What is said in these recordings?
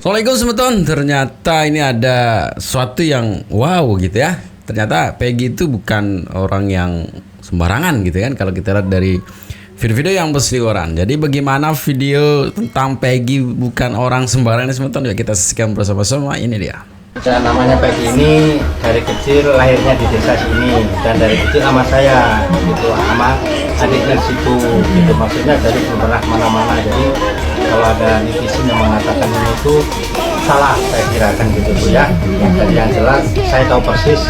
Assalamualaikum semeton. Ternyata ini ada sesuatu yang wow gitu ya. Ternyata Peggy itu bukan orang yang sembarangan gitu kan. Kalau kita lihat dari video-video yang berseliweran. Jadi bagaimana video tentang Peggy bukan orang sembarangan semeton ya, kita saksikan bersama-sama. Ini dia. Namanya Peggy ini dari kecil lahirnya di desa sini, dan dari kecil sama saya gitu, sama adiknya situ gitu. Maksudnya dari belum pernah kemana-mana. Jadi kalau ada netizen yang mengatakan ini itu salah, saya kirakan gitu Bu ya. Jadi yang jelas saya tahu persis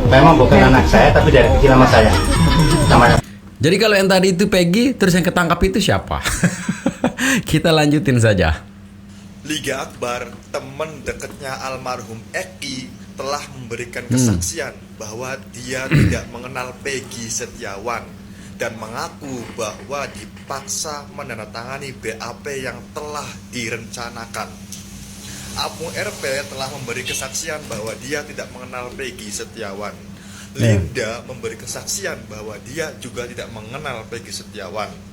memang bukan anak saya, tapi dari kecil sama saya namanya. Jadi kalau yang tadi itu Peggy, terus yang ketangkap itu siapa? Kita lanjutin saja. Liga Akbar, teman dekatnya almarhum Eki, telah memberikan kesaksian bahwa dia tidak mengenal Peggy Setiawan dan mengaku bahwa dipaksa menandatangani BAP yang telah direncanakan. Apung RP telah memberi kesaksian bahwa dia tidak mengenal Peggy Setiawan. Linda memberi kesaksian bahwa dia juga tidak mengenal Peggy Setiawan.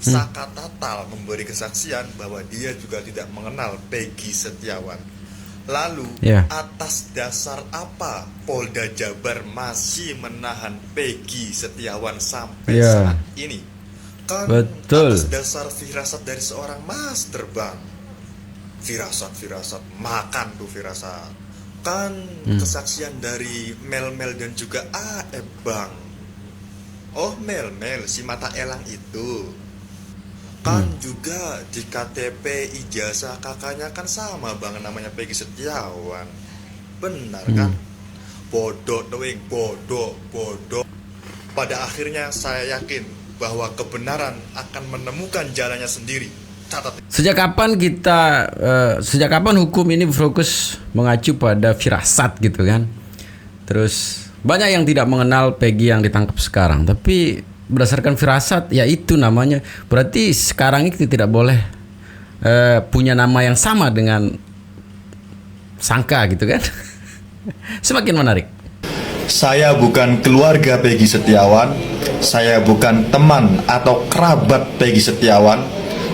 Saka Tatal memberi kesaksian bahwa dia juga tidak mengenal Peggy Setiawan. Lalu, atas dasar apa Polda Jabar masih menahan Peggy Setiawan sampai saat ini? Kan atas dasar firasat dari seorang mas terbang. Firasat, makan tuh firasat. Kan kesaksian dari Mel dan juga Bang. Oh, Mel, si mata elang itu. Kan juga di KTP ijazah kakaknya kan sama Bang, namanya Peggy Setiawan. Benar kan? Bodoh doing, bodoh. Pada akhirnya saya yakin bahwa kebenaran akan menemukan jalannya sendiri. Catat. Sejak kapan hukum ini fokus mengacu pada firasat gitu kan? Terus banyak yang tidak mengenal Peggy yang ditangkap sekarang, tapi berdasarkan firasat, ya itu namanya. Berarti sekarang ini tidak boleh punya nama yang sama dengan sangka gitu kan. Semakin menarik. Saya bukan keluarga Peggy Setiawan, saya bukan teman atau kerabat Peggy Setiawan,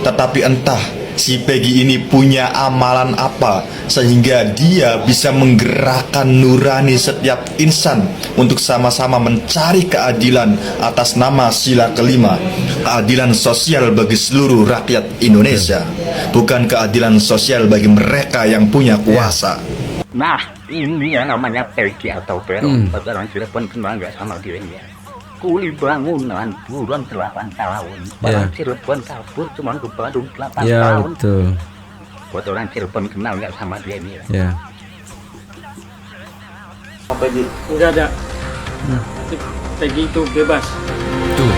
tetapi entah si Peggy ini punya amalan apa sehingga dia bisa menggerakkan nurani setiap insan untuk sama-sama mencari keadilan atas nama sila kelima, keadilan sosial bagi seluruh rakyat Indonesia, bukan keadilan sosial bagi mereka yang punya kuasa. Nah, ini yang namanya Peggy atau Peron. Orang Cirebon kenal nggak sama dirinya. Kuli bangunan buruan 8 tahun. Orang Cirebon kabur cuma ke Bandung 8 tahun. Betul. Buat orang Cirebon kenal nggak sama dia ini. Peggy nggak ada. Peggy itu bebas. Tuh.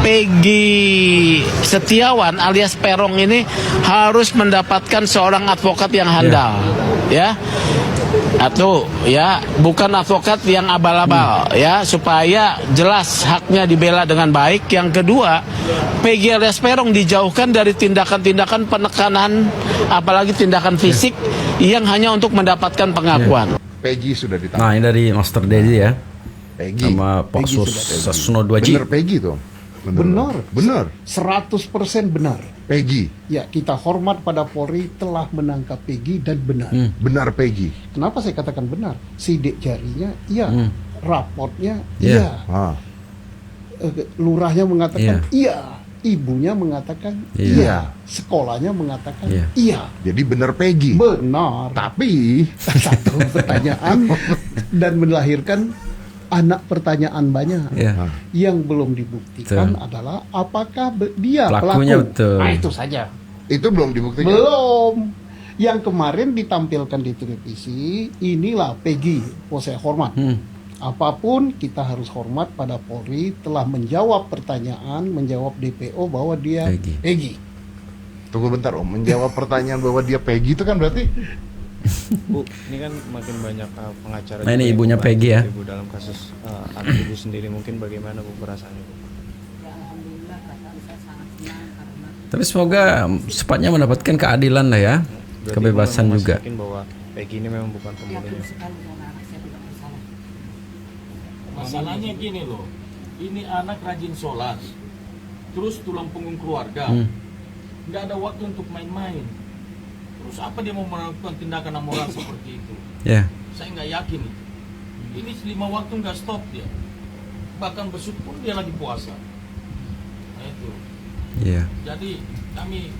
Peggy Setiawan alias Peron ini harus mendapatkan seorang advokat yang handal, ya. Atau ya bukan advokat yang abal-abal, ya, supaya jelas haknya dibela dengan baik. Yang kedua, Peggy alias Peron dijauhkan dari tindakan-tindakan penekanan, apalagi tindakan fisik yang hanya untuk mendapatkan pengakuan. Peggy sudah ditangkap. Nah, ini dari Master Dedi ya. Peggy Sama Pak Susno 2G. Bener Peggy tuh. Benar. 100% benar. Peggy. Ya, kita hormat pada Polri telah menangkap Peggy dan benar. Benar Peggy. Kenapa saya katakan benar? Sidik jarinya, iya. Raportnya, iya. Lurahnya mengatakan, iya. Ibunya mengatakan, iya. Sekolahnya mengatakan, iya. Jadi benar Peggy. Benar. Tapi satu pertanyaan dan melahirkan anak pertanyaan banyak. Yang belum dibuktikan adalah apakah dia pelakunya. Pelaku. Nah, itu saja. Itu belum dibuktikan. Belum. Yang kemarin ditampilkan di televisi, inilah Peggy. Saya hormat. Apapun kita harus hormat pada Polri telah menjawab pertanyaan, menjawab DPO bahwa dia Peggy. Tunggu bentar Om, menjawab pertanyaan bahwa dia Peggy itu kan berarti Bu, ini kan makin banyak pengacara. Nah, ini ibunya Peggy ya. Ibu dalam kasus anak ibu sendiri, mungkin bagaimana Bu perasaannya Bu? Alhamdulillah perasaan saya sangat senang karena Tapi semoga cepatnya mendapatkan keadilan lah ya. Berarti kebebasan juga. Yakin bahwa Peggy ini memang bukan pembunuhnya. yakin sekali karena anak saya tidak bersalah. Masalahnya gini loh, ini anak rajin sholat, terus tulang punggung keluarga. nggak ada waktu untuk main-main. Terus apa dia mau melakukan tindakan amoral seperti itu? Ya. Saya nggak yakin itu. Ini 5 waktu nggak stop dia. Bahkan besok pun dia lagi puasa. Nah itu. Iya. Jadi kami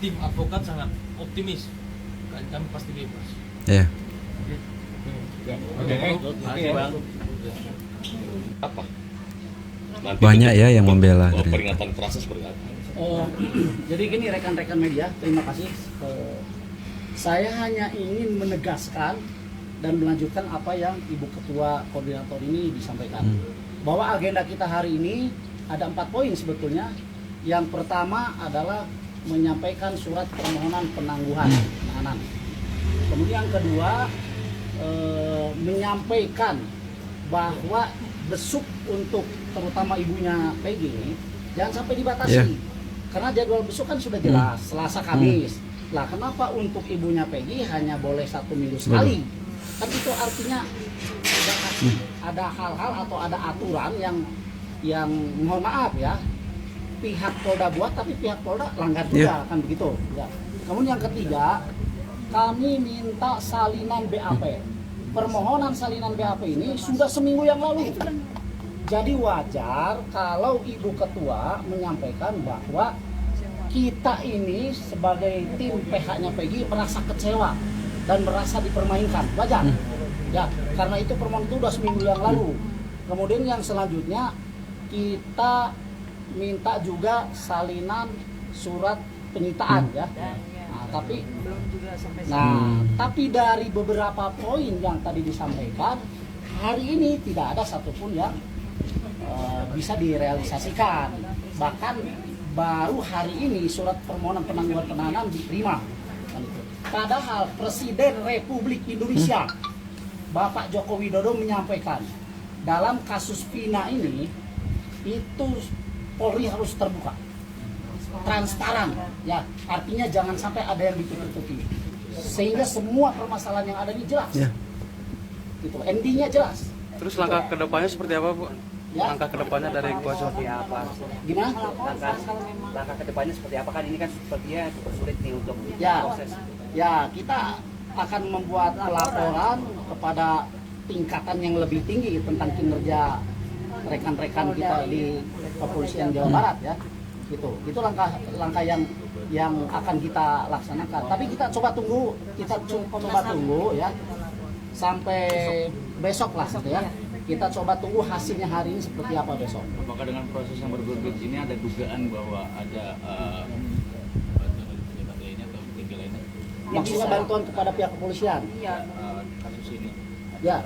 tim advokat sangat optimis. Kami pasti bebas. Ya. Apa? Banyak ya yang membela. Peringatan kerasnya seperti apa? Jadi gini rekan-rekan media, terima kasih. Saya hanya ingin menegaskan dan melanjutkan apa yang Ibu Ketua Koordinator ini disampaikan. Bahwa agenda kita hari ini ada 4 poin sebetulnya. Yang pertama adalah menyampaikan surat permohonan penangguhan penahanan. Kemudian yang kedua menyampaikan bahwa besuk untuk terutama ibunya Peggy ini jangan sampai dibatasi. Karena jadwal besuk kan sudah jelas, Selasa Kamis. Lah kenapa untuk ibunya Peggy hanya boleh 1 minggu sekali? Kan itu artinya ada hal-hal atau ada aturan yang mohon maaf ya, pihak Polda buat tapi pihak Polda langgar juga, kan begitu. Ya. Kemudian yang ketiga, kami minta salinan BAP. Permohonan salinan BAP ini sudah seminggu yang lalu. Jadi wajar kalau Ibu Ketua menyampaikan bahwa kita ini sebagai tim PH-nya Peggy merasa kecewa dan merasa dipermainkan. Wajar. Ya, karena itu permohonan itu sudah seminggu yang lalu. Kemudian yang selanjutnya kita minta juga salinan surat penyitaan ya. Tapi belum juga sampai tapi dari beberapa poin yang tadi disampaikan hari ini tidak ada satupun yang bisa direalisasikan. Bahkan baru hari ini surat permohonan penangguhan penahanan diterima. Padahal Presiden Republik Indonesia Bapak Joko Widodo menyampaikan dalam kasus Vina ini itu Polri harus terbuka, transparan, ya artinya jangan sampai ada yang ditutup-tutupi, sehingga semua permasalahan yang ada ini jelas, itu endingnya jelas. Terus langkah kedepannya seperti apa, Bu? Ya. Langkah kedepannya dari kuasa apa? Gimana? Langkah kedepannya seperti apa, kan ini kan sepertinya cukup sulit nih untuk proses. Ya kita akan membuat laporan kepada tingkatan yang lebih tinggi tentang kinerja rekan-rekan kita di Kepolisian Jawa Barat ya. Itu langkah yang akan kita laksanakan. Tapi kita coba tunggu ya sampai besok lah gitu ya. Kita coba tunggu hasilnya hari ini seperti apa besok. Apakah dengan proses yang berbelit ini ada dugaan bahwa ada maksudnya bantuan kepada pihak kepolisian? Iya. Kasus ini. Ya.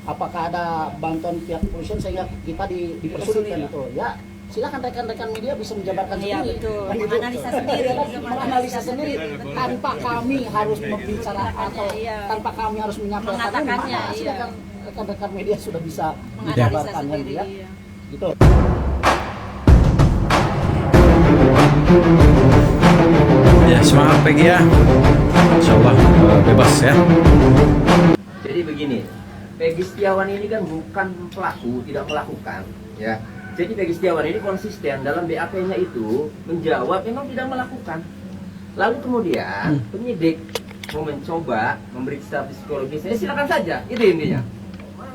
Apakah ada bantuan pihak kepolisian sehingga kita dipersulitkan itu? Ya, silakan rekan-rekan media bisa menjabarkan sendiri. Betul. Menganalisa sendiri. Menganalisa sendiri tanpa kami harus berbicara atau tanpa kami harus menyampaikan. Mengatakannya, silakan rekan-rekan media sudah bisa menjabarkan sendiri. Ya. Gitu. Ya, semangat Peggy ya. Insyaallah bebas ya. Jadi begini, Peggy Setiawan ini kan bukan pelaku, tidak melakukan, ya. Jadi Peggy Setiawan ini konsisten dalam BAP-nya itu menjawab memang tidak melakukan. Lalu kemudian penyidik mau mencoba memberi status psikologisnya, silakan saja, itu intinya.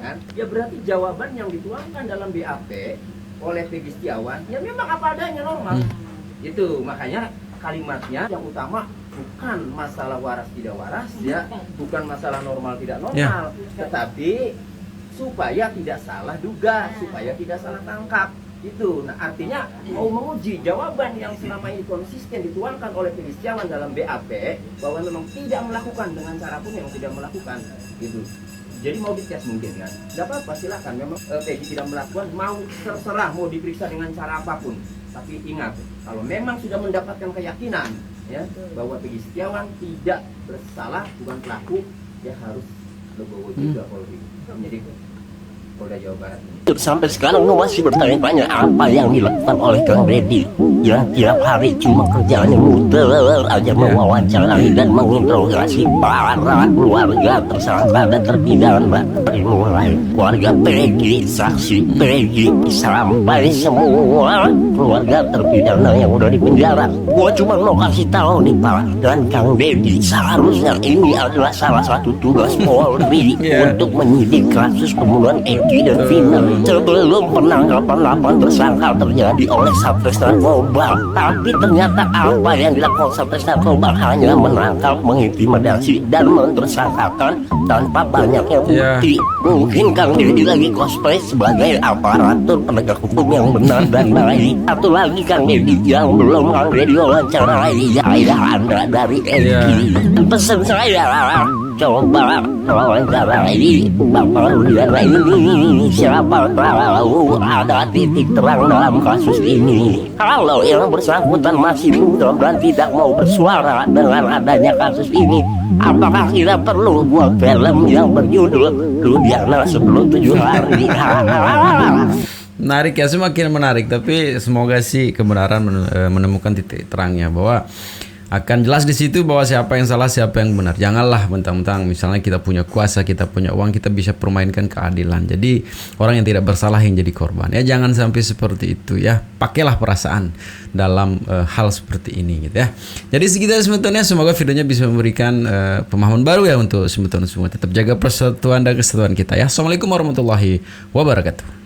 Kan? Ya berarti jawaban yang dituangkan dalam BAP oleh Peggy Setiawan, ya memang apa adanya normal. Itu makanya kalimatnya yang utama bukan masalah waras tidak waras ya, bukan masalah normal tidak normal, tetapi supaya tidak salah duga, supaya tidak salah tangkap. Itu, nah artinya mau menguji jawaban yang selama ini konsisten dituangkan oleh Peggy Setiawan dalam BAP bahwa memang tidak melakukan dengan cara pun yang tidak melakukan, gitu. Jadi mau dites mungkin kan, nggak apa-apa silakan. Memang Peggy tidak melakukan, mau terserah mau diperiksa dengan cara apapun. Tapi ingat, kalau memang sudah mendapatkan keyakinan ya bahwa Peggy Setiawan tidak bersalah, bukan pelaku, ya harus legowo juga Polri. Jadi Polda Jawa Barat. Sampai sekarang lu masih bertanya-tanya apa yang dilakukan oleh Kang Deddy yang tiap hari cuma kerjaannya muter aja mewawancarai dan menginterogasi para keluarga tersangka dan terpidana, dari mulai keluarga Peggy, saksi Peggy, sampai semua keluarga terpidana yang udah di penjara. Gua cuma mau kasih tahu nih Pak dan Kang Deddy, seharusnya ini adalah salah satu tugas Polri untuk menyidik kasus pembunuhan Eki dan Vina sebelum penangkapan 8 tersangka terjadi oleh Satgas Narkoba. Tapi ternyata apa yang dilakukan Satgas Narkoba hanya menangkap, mengintimidasi dan mentersangkakan tanpa banyaknya bukti. Mungkin Kang Deddy lagi cosplay sebagai aparatur penegak hukum yang benar dan baik. Satu lagi Kang Deddy yang belum Kang Deddy wawancarai, ayah Anda dari Eki. Pesan saya, coba wawancarai Bapak Rudiana ini, siapa tahu ada titik terang dalam kasus ini. Kalau yang bersangkutan masih mundur dan tidak mau bersuara dengan adanya kasus ini, apakah kita perlu buat film yang berjudul Rudiana sebelum 7 hari? Menarik ya, semakin menarik. Tapi semoga sih kebenaran menemukan titik terangnya, bahwa akan jelas di situ bahwa siapa yang salah, siapa yang benar. Janganlah mentang-mentang misalnya kita punya kuasa, kita punya uang, kita bisa permainkan keadilan. Jadi orang yang tidak bersalah yang jadi korban. Ya jangan sampai seperti itu ya. Pakailah perasaan dalam hal seperti ini gitu ya. Jadi segitu semetonnya, semoga videonya bisa memberikan pemahaman baru ya untuk semeton semua. Tetap jaga persatuan dan kesatuan kita ya. Assalamualaikum warahmatullahi wabarakatuh.